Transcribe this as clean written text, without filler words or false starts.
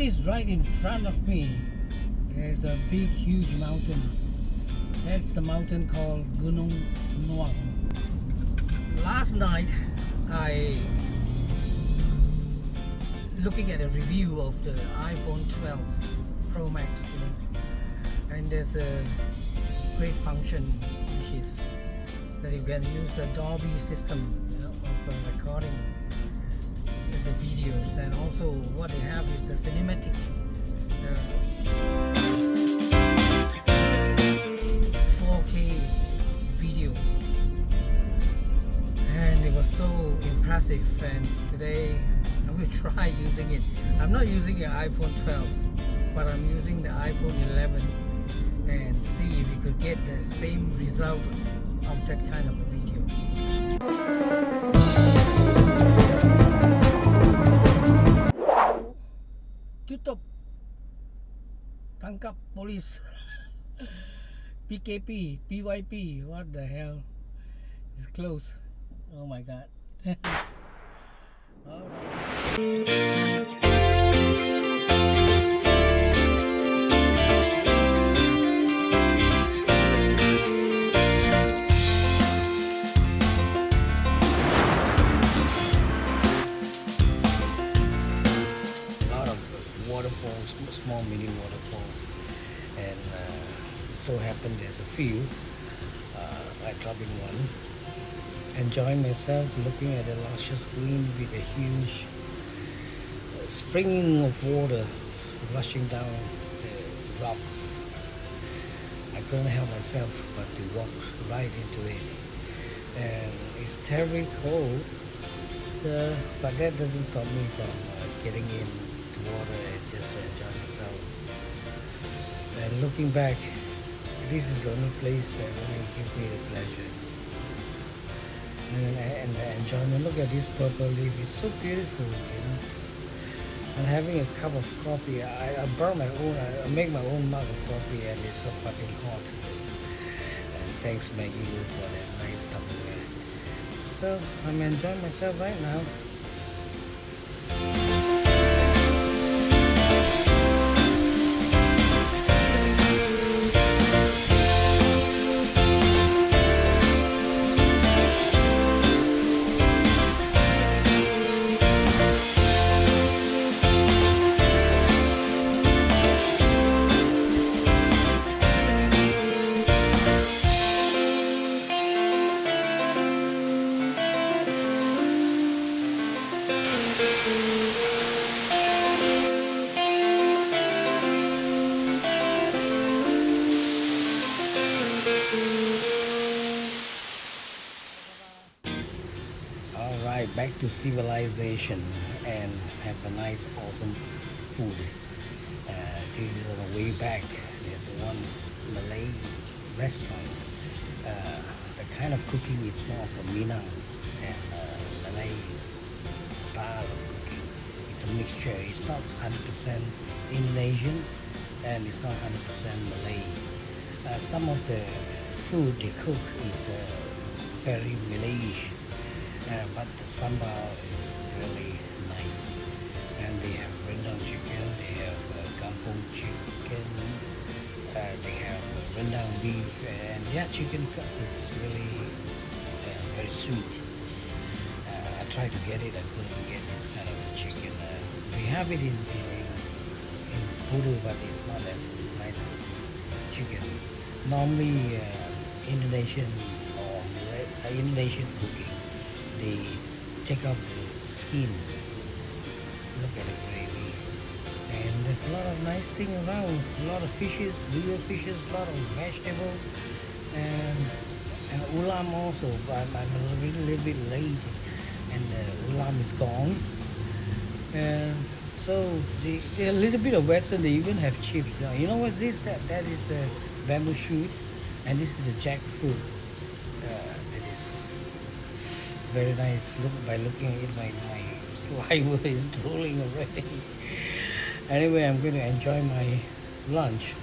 notice right in front of me there's a big huge mountain. That's the mountain called Gunung Nuang. Last night I looking at a review of the iPhone 12 Pro Max, and there's a great function which is that you can use the Dolby system of recording the videos, and also what they have is the cinematic 4K video, and it was so impressive. And today I'm going to try using it. I'm not using an iPhone 12, but I'm using the iPhone 11 and see if we could get the same result of that kind of a video. Tutup, tangkap polis, PKP, PYP, what the hell? It's close. Oh my god. All right. Waterfalls, small mini waterfalls, and so happened there's a few. I dropped in one, enjoying myself looking at the luscious green with a huge spring of water rushing down the rocks. I couldn't help myself but to walk right into it, and it's terribly cold, but that doesn't stop me from getting in water and just to enjoy myself. And looking back, this is the only place that really gives me the pleasure and the enjoyment. Look at this purple leaf, it's so beautiful, I'm having a cup of coffee. I burn my own, I make my own mug of coffee, and it's so fucking hot. And thanks Maggie for that nice Tupperware. So I'm enjoying myself right now. Alright, back to civilization and have a nice awesome food. This is on the way back. There's one Malay restaurant. The kind of cooking is more from Minang and Malay style of cooking. It's a mixture. It's not 100% Indonesian and it's not 100% Malay. Some of the food they cook is very Malayish. But the sambal is really nice, and they have rendang chicken, they have kampung chicken, they have rendang beef, and their chicken cut is really very sweet. I tried to get it, I couldn't get this kind of chicken. We have it in Pudu, but it's not as nice as this chicken. Normally Indonesian or Indonesian cooking, they take off the skin. Look at the gravy, and there's a lot of nice thing around. A lot of fishes, real fishes, a lot of vegetable, and ulam also. But I'm a little bit late, and the ulam is gone. And so a little bit of Western. They even have chips. Now, you know what's this? That is a bamboo shoot, and this is the jackfruit. It is very nice. Look, by looking at it, my saliva is drooling already. Anyway, I'm going to enjoy my lunch.